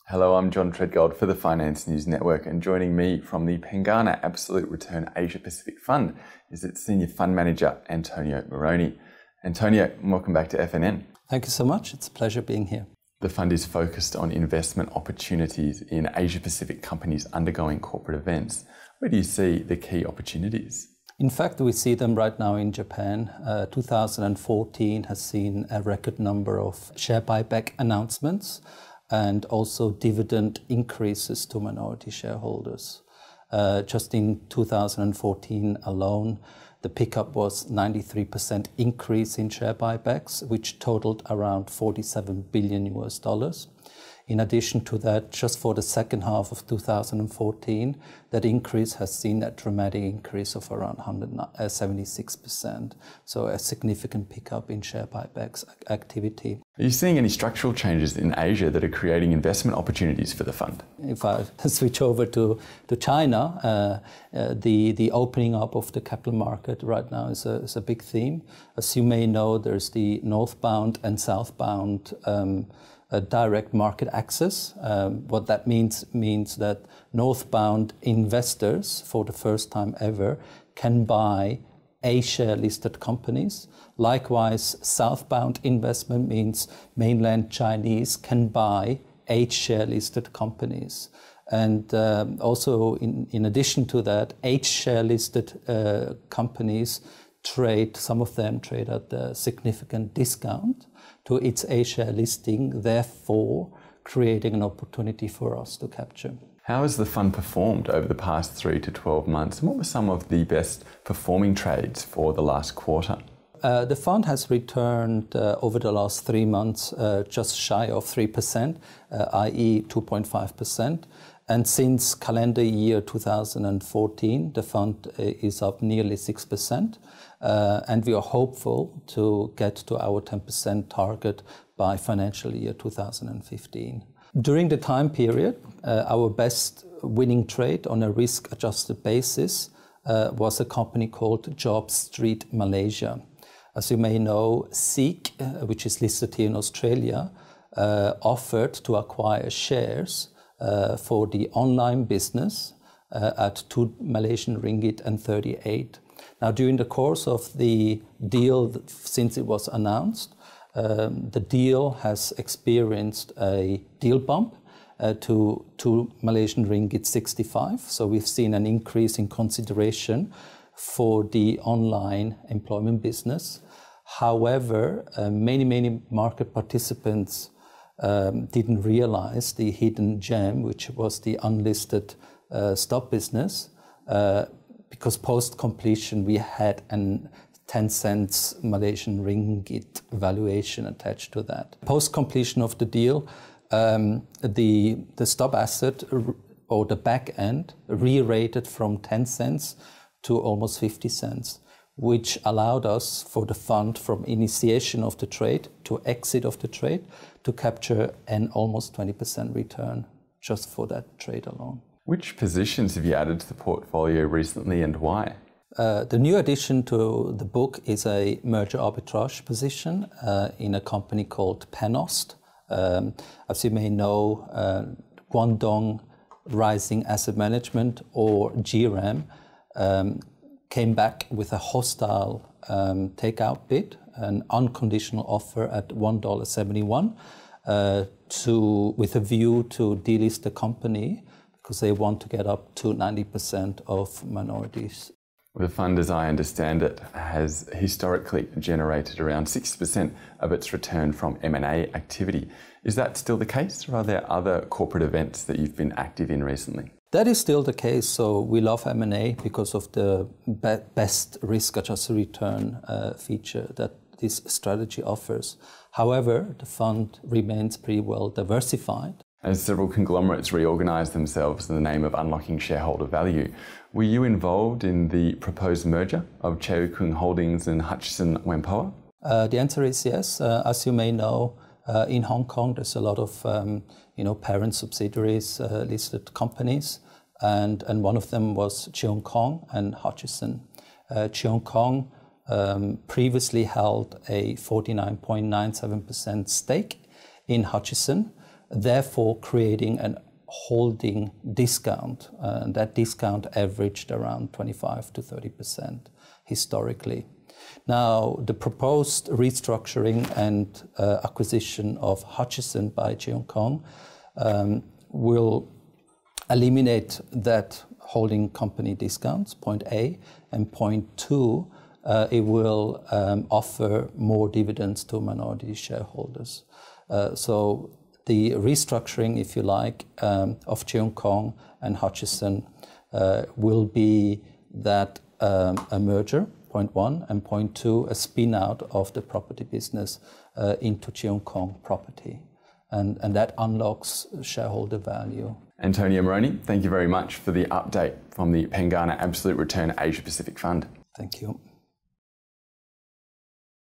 Hello, I'm John Treadgold for the Finance News Network, and joining me from the Pengana Absolute Return Asia Pacific Fund is its Senior Fund Manager, Antonio Meroni. Antonio, welcome back to FNN. Thank you so much. It's a pleasure being here. The fund is focused on investment opportunities in Asia Pacific companies undergoing corporate events. Where do you see the key opportunities? In fact, we see them right now in Japan. 2014 has seen a record number of share buyback announcements and also dividend increases to minority shareholders. Just in 2014 alone, the pickup was 93% increase in share buybacks, which totaled around $47 billion. In addition to that, just for the second half of 2014, that increase has seen a dramatic increase of around 176%. So a significant pickup in share buybacks activity. Are you seeing any structural changes in Asia that are creating investment opportunities for the fund? If I switch over to China, the opening up of the capital market right now is a big theme. As you may know, there's the northbound and southbound direct market access. What that means that northbound investors, for the first time ever, can buy A-share listed companies. Likewise, southbound investment means mainland Chinese can buy H-share listed companies. And also, in addition to that, H-share listed companies some of them trade at a significant discount to its A-share listing, therefore creating an opportunity for us to capture. How has the fund performed over the past 3 to 12 months? And what were some of the best performing trades for the last quarter? The fund has returned over the last 3 months just shy of 3%, i.e. 2.5%. And since calendar year 2014, the fund is up nearly 6%. And we are hopeful to get to our 10% target by financial year 2015. During the time period, our best winning trade on a risk-adjusted basis was a company called Job Street Malaysia. As you may know, SEEK, which is listed here in Australia, offered to acquire shares for the online business at 2 Malaysian ringgit and 38. Now, during the course of the deal, since it was announced, the deal has experienced a deal bump to 2 Malaysian ringgit 65. So we've seen an increase in consideration for the online employment business. However, many market participants didn't realize the hidden gem, which was the unlisted stock business, because post-completion we had an 10 cents Malaysian ringgit valuation attached to that. Post-completion of the deal, the stop asset or the back end re-rated from 10 cents to almost 50 cents, which allowed us for the fund from initiation of the trade to exit of the trade to capture an almost 20% return just for that trade alone. Which positions have you added to the portfolio recently and why? The new addition to the book is a merger arbitrage position in a company called Panost. As you may know, Guangdong Rising Asset Management, or GRAM, came back with a hostile takeout bid, an unconditional offer at $1.71 with a view to delist the company because they want to get up to 90% of minorities. The fund, as I understand it, has historically generated around 60% of its return from M&A activity. Is that still the case, or are there other corporate events that you've been active in recently? That is still the case. So we love M&A because of the best risk-adjusted return feature that this strategy offers. However, the fund remains pretty well diversified. As several conglomerates reorganise themselves in the name of unlocking shareholder value, were you involved in the proposed merger of Cheo Kung Holdings and Hutchison Whampoa? The answer is yes. As you may know, in Hong Kong, there's a lot of parent subsidiaries, listed companies, and one of them was Cheung Kong and Hutchison. Cheung Kong previously held a 49.97% stake in Hutchison, therefore creating an holding discount. And that discount averaged around 25 to 30% historically. Now, the proposed restructuring and acquisition of Hutchison by Cheung Kong will eliminate that holding company discounts, point A, and point 2, it will offer more dividends to minority shareholders. So the restructuring, if you like, of Cheung Kong and Hutchison will be that a merger, point 1, and point 2, a spin out of the property business into Cheung Kong property. And that unlocks shareholder value. Antonio Meroni, thank you very much for the update from the Pengana Absolute Return Asia Pacific Fund. Thank you.